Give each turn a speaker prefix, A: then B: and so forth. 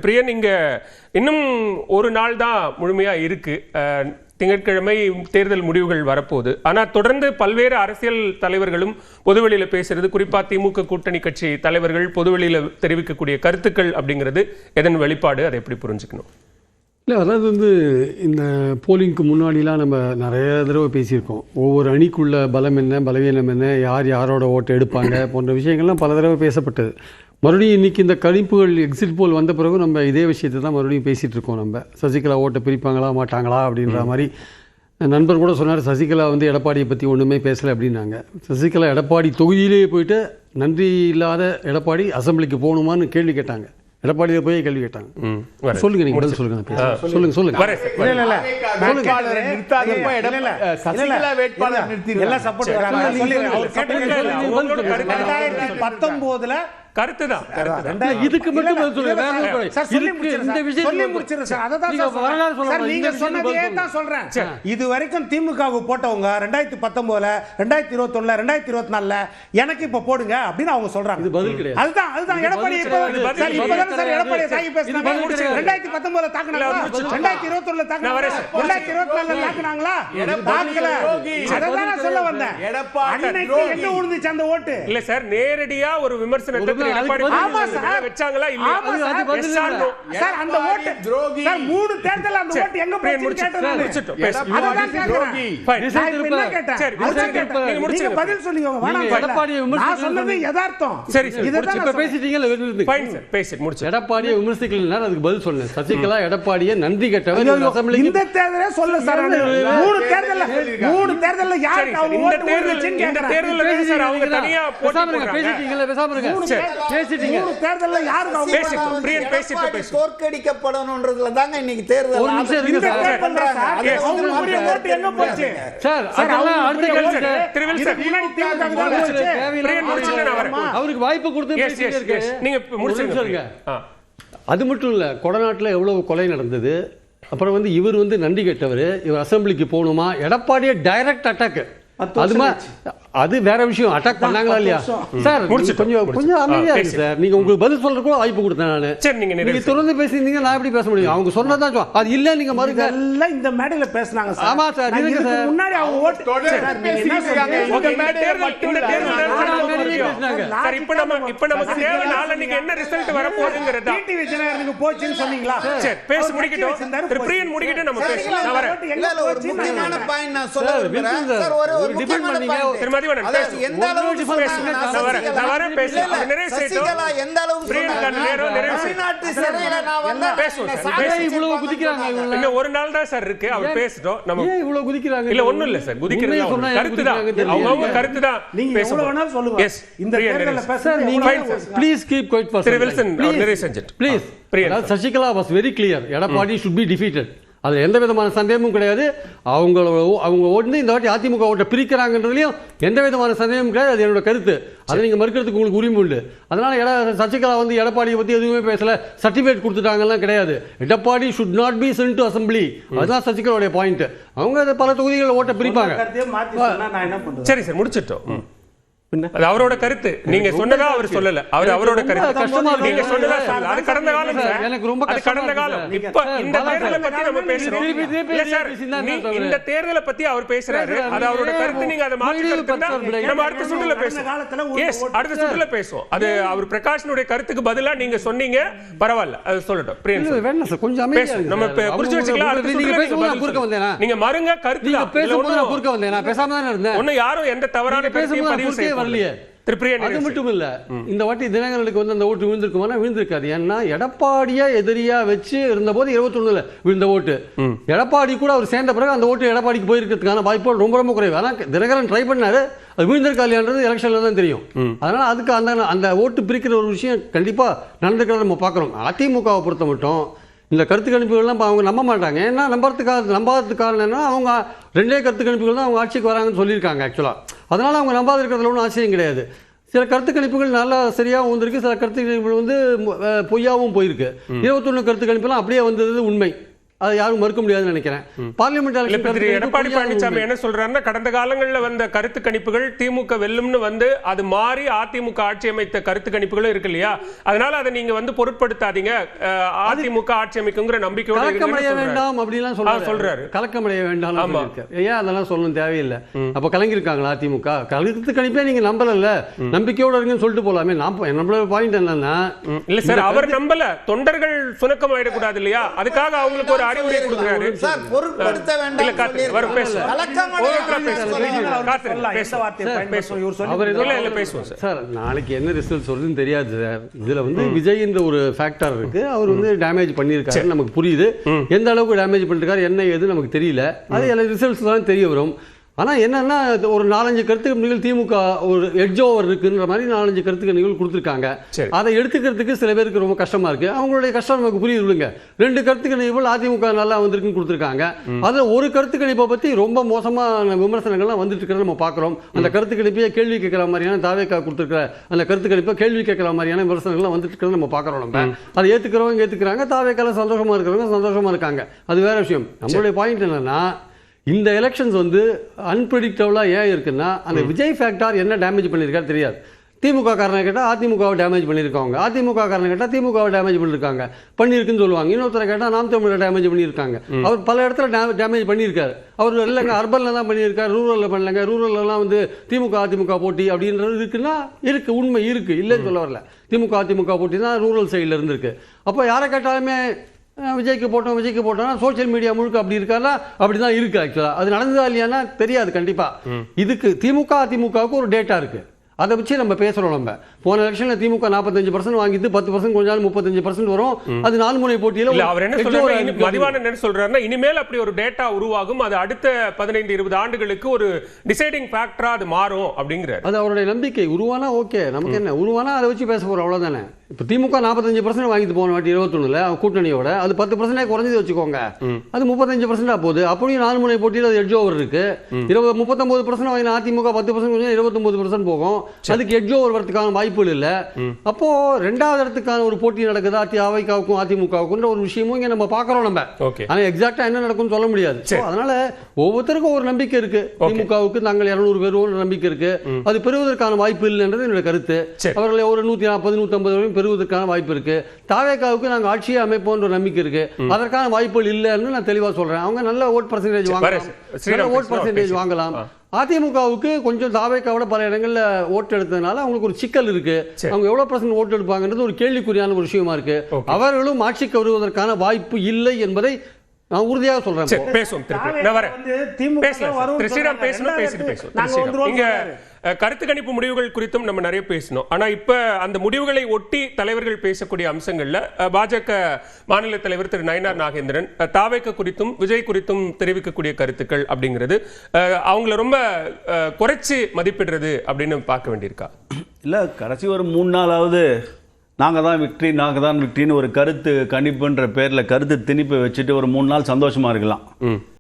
A: பிரியன், இங்க இன்னும் ஒரு நாள் தான் முழுமையா இருக்கு. திங்கட்கிழமை தேர்தல் முடிவுகள் வரப்போகுது. ஆனால் தொடர்ந்து பல்வேறு அரசியல் தலைவர்களும் பொதுவெளியில் பேசுறது, குறிப்பா திமுக கூட்டணி கட்சி தலைவர்கள் பொதுவெளியில் தெரிவிக்கக்கூடிய கருத்துக்கள் அப்படிங்கிறது எதன் வெளிப்பாடு, அதை எப்படி புரிஞ்சுக்கணும்?
B: இல்லை, அதாவது இந்த போலிங்க்கு முன்னாடிலாம் நம்ம நிறைய தடவை பேசியிருக்கோம். ஒவ்வொரு அணிக்குள்ள பலம் என்ன, பலவீனம் என்ன, யார் யாரோட ஓட்டை எடுப்பாங்க போன்ற விஷயங்கள்லாம் பல தடவை பேசப்பட்டது. மறுபடியும் இன்றைக்கி இந்த கணிப்புகள் எக்ஸிட் போல் வந்த பிறகு நம்ம இதே விஷயத்தை தான் மறுபடியும் பேசிகிட்டு இருக்கோம். நம்ம சசிகலா ஓட்டை பிரிப்பாங்களா மாட்டாங்களா அப்படின்ற மாதிரி. நண்பர் கூட சொன்னார், சசிகலா எடப்பாடியை பற்றி ஒன்றுமே பேசலை அப்படின்னாங்க. சசிகலா எடப்பாடி தொகுதியிலேயே போயிட்டு நன்றி இல்லாத எடப்பாடி அசம்பிளிக்கு போகணுமான்னு கேள்வி கேட்டாங்க. எடப்பாடியை போய் கேள்வி கேட்டாங்க. சொல்லுங்க, நீங்க பதில் சொல்லுங்க. சொல்லுங்க சொல்லுங்க.
A: கருத்துதான்.
B: இதுக்கு மட்டும்
C: இது வரைக்கும் திமுக போட்டவங்க 2019 2021 2024 எனக்கு இப்ப போடுங்க அப்படின்னு அவங்க சொல்றாங்க.
B: இது பதில் கிடையாது.
C: அதுதான் எடப்பாடி எடப்பாடி சாகி பேசுறாங்க. 2019 தாக்குனாங்களா, 2021 தாக்குனாங்களா, 2024 தாக்குனாங்களா? அதான் சொல்ல வந்தேன். அன்னைக்கு எங்க விழுந்துச்சு அந்த ஓட்டு?
A: இல்ல சார், நேரடியா ஒரு விமர்சனத்தை வச்சாங்களா இல்லையா?
C: சார் அந்த ஓட்டு சார் 3 தேர்தல்ல அந்த ஓட்டு எங்க போச்சுன்னு கேட்டேன். அதுதான் கேக்குறேன். நீங்க பதில் சொல்லுங்க. நான் சொன்னது யதார்த்தம்.
A: சரி,
B: இப்ப பேசிட்டீங்கல.
A: ஃபைன் சார், பேசிட்டு முடிச்சு.
B: எடப்பாடியை விமர்சிக்கலனா அதுக்கு பதில் சொன்னேன். சசிகலா எடப்பாடியை நன்றி கெட்டவர் அசெம்பிளிக்கு
C: இந்த தேர்தலே சொல்ல சார். 3 தேர்தல்ல யாருக்கு அவங்க ஓட்டு போடுச்சுன்னு கேக்குறேன்.
A: இந்த தேர்தல்ல சார் அவங்க தனியா போட்டி போடுறாங்க.
B: பேசிட்டீங்கல, பேசாம இருங்க. பேசிட்டீங்க.
C: 3 தேர்தல்ல யாருக்கு அவங்க
A: பேசிட்டு பிரியன் பேசிட்டு பேசு.
D: தோற்கடிக்கப்படணும்ன்றதுல தாங்க இன்னைக்கு தேர்தல்.
B: ஒரு நிமிஷம் இருங்க சார்.
C: அவங்க ஓட்டு எங்க போச்சு
B: சார்? அதெல்லாம் அடுத்த கேள்வி.
A: திருவில்சன்
C: முன்னாடி திமுக தான் போச்சு.
A: பிரியன் முடிச்சிட்டு நான் வரேன்.
B: அவருக்கு வாய்ப்பு கொடுத்து பேசிட்டே இருக்கு.
A: நீங்க முடிச்சிருங்க.
B: அது மட்டும் இல்ல, கொடநாட்டில் எவ்வளவு கொலை நடந்தது. அப்புறம் இவர் நன்றி கெட்டவர், இவர் அசெம்பிளிக்கு போகணுமா? எடப்பாடியே டைரக்ட் அட்டாக். அது வேற விஷயம். அட்டாக் பண்ணாங்களா இல்லையா சார்? கொஞ்சம் அமைதியா இருக்கு சார். நீங்க உங்களுக்கு பதில் சொல்ற கூட வாய்ப்பு கொடுத்தேன் நானு.
A: சரி, நீங்க
B: தொடர்ந்து பேசினீங்க, நான் எப்படி பேச முடியும்? அவங்க சொன்னதான் அது இல்ல. நீங்க மறுக்க
C: எல்லாம் இந்த மேடையில பேசுனாங்க சார்.
B: ஆமா சார்,
C: இதுக்கு முன்னாடி அவங்க ஓட்டு
D: சார் நீங்க என்ன சொல்றீங்க?
A: இந்த தேர்தல் சார் இப்ப நமக்கு தேவை நாளைக்கு என்ன ரிசல்ட் வர போகுதுங்கறத
C: டிவி ஜனங்களுக்கு போச்சுன்னு சொன்னீங்களா?
A: சரி, பேசி முடிக்கிட்டோம். பிரியன் முடிக்கிட்டு நம்ம பேசலாம். நான் வரேன்.
D: இல்ல ஒரு முக்கியமான பாயிண்ட் நான் சொல்ல விரும்புறேன் சார். ஒரு
B: டிபெண்ட் பண்ணீங்க.
D: எந்த அளவுக்கு சசிகலா எந்த அளவுக்கு தமிழ்நாட்டு சிறையில
A: இவ்வளவு குதிக்கிறாங்க. இல்ல ஒரு நாள் தான் சார் இருக்கு, அவர் பேசிட்டோம். நம்ம
B: இவ்வளவு குதிக்கிறாங்க.
A: இல்ல ஒண்ணும் இல்ல சார், குதிக்கிறது கருத்துதான். அவங்க கருத்துதான்.
C: நீங்க எவ்வளவு வேணாலும் சொல்லுங்க. இந்த தேர்தல்ல பேச
B: நீங்க please keep quiet for
A: Wilson. நிறைய செஞ்சிட்டு
B: please. Sasikala was very clear. Edappadi should be defeated. அது எந்த விதமான சந்தேகமும் கிடையாது. அவங்க ஓட்டு இந்த வாட்டி அதிமுக ஓட்டை பிரிக்கிறாங்கன்றதுலையும் எந்த விதமான சந்தேகமும் கிடையாது. அது என்னோட கருத்து. அதை நீங்கள் மறுக்கிறதுக்கு உங்களுக்கு உரிமை உண்டு. அதனால் சசிகலா எடப்பாடியை பற்றி எதுவுமே பேசலை, சர்டிஃபிகேட் கொடுத்துட்டாங்கலாம் கிடையாது. Edappadi should not be sent to assembly. அதுதான் சசிகலாவுடைய பாயிண்ட். அவங்க பல தொகுதிகளில் ஓட்டை பிரிப்பாங்க.
A: சரி சார், முடிச்சிட்டோம். அது அவரோட கருத்து. நீங்க சொன்னதா அவர் சொல்லல. அவரோட கருத்து. நீங்க சொன்னதா சொல்லல. அது கடந்த காலம்.
B: எனக்கு ரொம்ப
A: கடந்த காலம். இப்ப இந்த தேர்தலை பத்தி நம்ம பேசுறோம். இல்ல சார், இந்த தேர்தலை பத்தி அவர் பேசுறாரு. அது அவரோட கருத்து. நீங்க அதை மாற்றி கருத்துனா நம்ம அடுத்த சுற்றுல பேசுவோம். எஸ், அடுத்த சுற்றுல பேசுவோம். அது அவர் பிரகாஷனுடைய கருத்துக்கு பதிலா நீங்க சொன்னீங்க, பரவாயில்ல, அது சொல்லட்டும். பிரியன்
B: வேணாம் சார், கொஞ்சம் அமைதியா இருங்க.
A: நம்ம குறிச்சு வச்சுக்கலாம். அடுத்த சுற்றுல
B: குறுக்க வந்தேனா?
A: நீங்க மறுங்க கருத்து தான்.
B: பேசும்போது நான் குறுக்க வந்தேன். நான் பேசாம தானே இருந்தேன்.
A: ஒண்ணு யாரும் எந்த தவறான கருத்தையும் பதிவு செய்ய வரலையே.
B: அது மட்டும் இல்ல, இந்த வாட்டி தினகரனுக்கு அந்த ஓட்டு விழுந்திருக்குமானா விழுந்திருக்காது. ஏன்னா எடப்பாடியா எதிரியா வச்சு இருந்தபோது 21ல விழுந்த ஓட்டு, எடப்பாடி கூட அவர் சேர்ந்த பிறகு அந்த ஓட்டு எடப்பாடிக்கு போயிருக்கிறதுக்கான வாய்ப்பு ரொம்ப ரொம்ப குறைவு. ஆனால் தினகரன் ட்ரை பண்ணாரு, அது விழுந்திருக்கா இல்லையான்றது எலெக்ஷன்ல தான் தெரியும். அதனால அதுக்கு அந்த ஓட்டு பிரிக்கிற ஒரு விஷயம் கண்டிப்பா நடந்துக்கிறத நம்ம பார்க்குறோம். அதிமுகவை பொறுத்த மட்டும் இந்த கருத்து கணிப்புகள்லாம் அவங்க நம்ப மாட்டாங்க. ஏன்னா நம்பாததுக்கு காரணம் என்ன, அவங்க 2 கருத்து கணிப்புகள் தான் அவங்க ஆட்சிக்கு வராங்கன்னு சொல்லியிருக்காங்க ஆக்சுவலாக. அதனால் அவங்க நம்பாத இருக்கிறதுல ஒன்றும் ஆச்சரியம் கிடையாது. சில கருத்து கணிப்புகள் நல்லா சரியாகவும் வந்திருக்கு, சில கருத்து கணிப்புகள் பொய்யாகவும் போயிருக்கு. 21 கருத்து கணிப்புலாம் அப்படியே வந்தது உண்மை. அதை யாரும் மறுக்க முடியாதுன்னு நினைக்கிறேன். பார்லிமெண்ட்
A: இல்ல, இப்ப திரு எடப்பாடி பழனிசாமி
B: எலெக்ஷன்
A: என்ன சொல்றாருன்னா, கடந்த காலங்கள்ல வந்த கருத்து கணிப்புகள் திமுக வெல்லும்னு வந்து அது மாறி அதிமுக ஆட்சி அமைத்த கருத்து கணிப்புகளும் இருக்கு இல்லையா, அதனால அதை நீங்க வந்து பொருட்படுத்தாதீங்க, அதிமுக ஆட்சி அமைக்குங்கிற நம்பிக்கையோட
B: கலக்கமடைய வேண்டாம் அப்படிலாம்
A: சொல்றாரு.
B: கலக்கமடைய வேண்டாம். ஏன் அதெல்லாம் சொல்லணும் தேவையில்லை. அப்ப கலங்கிருக்காங்களா அதிமுக? கருத்து கணிப்பே நீங்க நம்பல, நம்பிக்கையோட இருக்குன்னு சொல்லிட்டு போலாமே. நம்மளோட பாயிண்ட் என்னன்னா,
A: இல்ல சார், அவர் நம்பல, தொண்டர்கள் சுணக்கம் ஆயிடக்கூடாது இல்லையா, அதுக்காக அவங்களுக்கு ஒரு அறிவுரை கொடுக்குறாரு.
D: சார் பொருட்படுத்த வேண்டாம்
B: சார். நாளைக்கு என்ன ரிசல்ட் சொல்றதுன்னு தெரியாது சார். இதுல வந்து விஜய் என்ற ஒரு ஃபேக்டர் இருக்கு. அவர் வந்து டேமேஜ் பண்ணியிருக்காரு, நமக்கு புரியுது. எந்த அளவுக்கு டேமேஜ் பண்ணிருக்காரு என்ன ஏது நமக்கு தெரியல. அது எல்லா ரிசல்ட்ஸ் தான் தெரிய வரும். ஆனால் என்னன்னா, ஒரு 4-5 கருத்து கணிப்புகள் திமுக ஒரு எட்ஜ் ஓவர் இருக்குன்ற மாதிரி 4-5 கருத்து கணிப்புகள் கொடுத்துருக்காங்க. அதை எடுத்துக்கிறதுக்கு சில பேருக்கு ரொம்ப கஷ்டமா இருக்கு. அவங்களுடைய கஷ்டம் நமக்கு புரியுது இல்லைங்க. 2 கருத்து கணிப்புகள் அதிமுக நல்லா வந்திருக்குன்னு கொடுத்துருக்காங்க. அதில் ஒரு கருத்து கணிப்பை பற்றி ரொம்ப மோசமான விமர்சனங்கள்லாம் வந்துட்டு இருக்கிறத நம்ம பார்க்குறோம். அந்த கருத்து கணிப்பையே கேள்வி கேட்குற மாதிரியான தாவேக்கா கொடுத்துருக்கிற அந்த கருத்து கணிப்பை கேள்வி கேட்குற மாதிரியான விமர்சனங்கள்லாம் வந்துட்டு இருக்கிறத நம்ம பார்க்குறோம். நம்ம அதை ஏற்றுக்கிறவங்க ஏற்றுக்கிறாங்க, தாவேக்கால சந்தோஷமா இருக்கிறவங்க சந்தோஷமா இருக்காங்க. அது வேற விஷயம். நம்மளுடைய பாயிண்ட் என்னன்னா, இந்த எலெக்ஷன்ஸ் வந்து அன்பிரடிக்டபிளாக ஏன் இருக்குன்னா, அந்த விஜய் ஃபேக்டர் என்ன டேமேஜ் பண்ணியிருக்காரு தெரியாது. திமுக காரனை கேட்டால் அதிமுகவை டேமேஜ் பண்ணியிருக்காங்க, அதிமுக காரனை கேட்டால் திமுகவை டேமேஜ் பண்ணியிருக்குன்னு சொல்லுவாங்க. இன்னொருத்தரை கேட்டால் நாம் தமிழை டேமேஜ் பண்ணியிருக்காங்க. அவர் பல இடத்துல டேமேஜ் பண்ணியிருக்காரு. அவர் இல்லைங்க அர்பனில் தான் பண்ணியிருக்காரு, ரூரலில் பண்ணலைங்க. ரூரல்லாம் வந்து திமுக அதிமுக போட்டி அப்படின்றது இருக்குன்னா இருக்குது, உண்மை இருக்குது, இல்லைன்னு சொல்ல வரல. திமுக அதிமுக போட்டி தான் ரூரல் சைடில் இருந்திருக்கு. அப்போ யாரை கேட்டாலுமே விஜய்க்கு போட்டோம்னா சோசியல் மீடியா முழுக்க அப்படி இருக்கானா, அப்படிதான் இருக்கு. ஆக்சுவலாக அது நடந்ததா இல்லையானா தெரியாது. கண்டிப்பா இதுக்கு திமுக அதிமுகவுக்கு ஒரு டேட்டா இருக்கு. அதை வச்சு நம்ம பேசுறோம். நம்ம போன எலெக்ஷன்ல திமுக 45% வாங்கிட்டு 10% கொஞ்ச நாள் 35% வரும். அது 4 முனை போட்டியில
A: அவர் என்ன சொல்றாரு, மதிவான என்ன சொல்றாருன்னா, இனிமேல் அப்படி ஒரு டேட்டா உருவாகும், அது அடுத்த 15-20 ஆண்டுகளுக்கு ஒரு டிசைடிங் ஃபேக்டரா அது மாறும் அப்படிங்கிறார்.
B: அது அவருடைய நம்பிக்கை. உருவானா ஓகே, நமக்கு என்ன, உருவானா அதை வச்சு பேச போறோம், அவ்வளவுதானே. இப்போ திமுக 45% வாங்கிட்டு போன வாட்டி 21ல கூட்டணியோட அது 10% குறைஞ்சது வச்சுக்கோங்க, அது 35% போகுது. அப்படியும் 4 முனை போட்டியில் அது எட்ஜ் ஓவர் இருக்கு. 39% வாங்கின அதிமுக 10% 29% போகும். அதுக்கு எட்ஜ் ஓவர் வரதுக்கான வாய்ப்புகள் இல்ல. அப்போ 2வது இடத்துக்கான ஒரு போட்டி நடக்குது அதிமுகவுக்கும் அதிமுகவுக்கும் ஒரு விஷயமும் இங்க நம்ம பாக்குறோம். நம்ம ஆனா எக்ஸாக்டா என்ன நடக்கும்னு சொல்ல முடியாது. அதனால ஒவ்வொருத்தருக்கும் ஒரு நம்பிக்கை இருக்கு. திமுகவுக்கு நாங்கள் 200 பேர் நம்பிக்கை இருக்கு. அது பெறுவதற்கான வாய்ப்பு இல்லைன்றது என்னுடைய கருத்து. அவர்களை ஒரு 140-150 வரையும் பெறுவதற்கான வாய்ப்பு இருக்கு. தாவேக்காவுக்கு நாங்கள் ஆட்சியை அமைப்போன்ற நம்பிக்கை இருக்கு. அதற்கான வாய்ப்புகள் இல்லைன்னு நான் தெளிவா சொல்றேன். அவங்க நல்ல ஓட் பர்சன்டேஜ் வாங்கலாம். அதிமுகவுக்கு கொஞ்சம் தாவேக்காவோட பல இடங்கள்ல ஓட்டு எடுத்ததுனால அவங்களுக்கு ஒரு சிக்கல் இருக்கு. அவங்க எவ்வளவு % ஓட்டு எடுப்பாங்கன்றது ஒரு கேள்விக்குறியான ஒரு விஷயமா இருக்கு. அவர்களும் ஆட்சிக்கு வருவதற்கான வாய்ப்பு இல்லை என்பதை நான் உறுதியாக சொல்றேன்.
A: கருத்து கணிப்பு முடிவுகள் குறித்தும் நம்ம நிறைய பேசணும். ஆனா இப்ப அந்த முடிவுகளை ஒட்டி தலைவர்கள் பேசக்கூடிய அம்சங்கள்ல பாஜக மாநில தலைவர் திரு நயினார் நாகேந்திரன் தாவேக்க குறித்தும் விஜய் குறித்தும் தெரிவிக்கக்கூடிய கருத்துக்கள் அப்படிங்கிறது அவங்கள ரொம்ப குறைச்சி மதிப்பிடுறது அப்படின்னு பார்க்க வேண்டியிருக்கா?
E: இல்ல, கடைசி ஒரு 3 நாளாவது நாங்கள் தான் விக்ட்ரின்னு ஒரு கருத்து கணிப்புன்ற பேரில் கருத்து திணிப்பை வச்சுட்டு ஒரு 3 நாள் சந்தோஷமா இருக்கலாம்.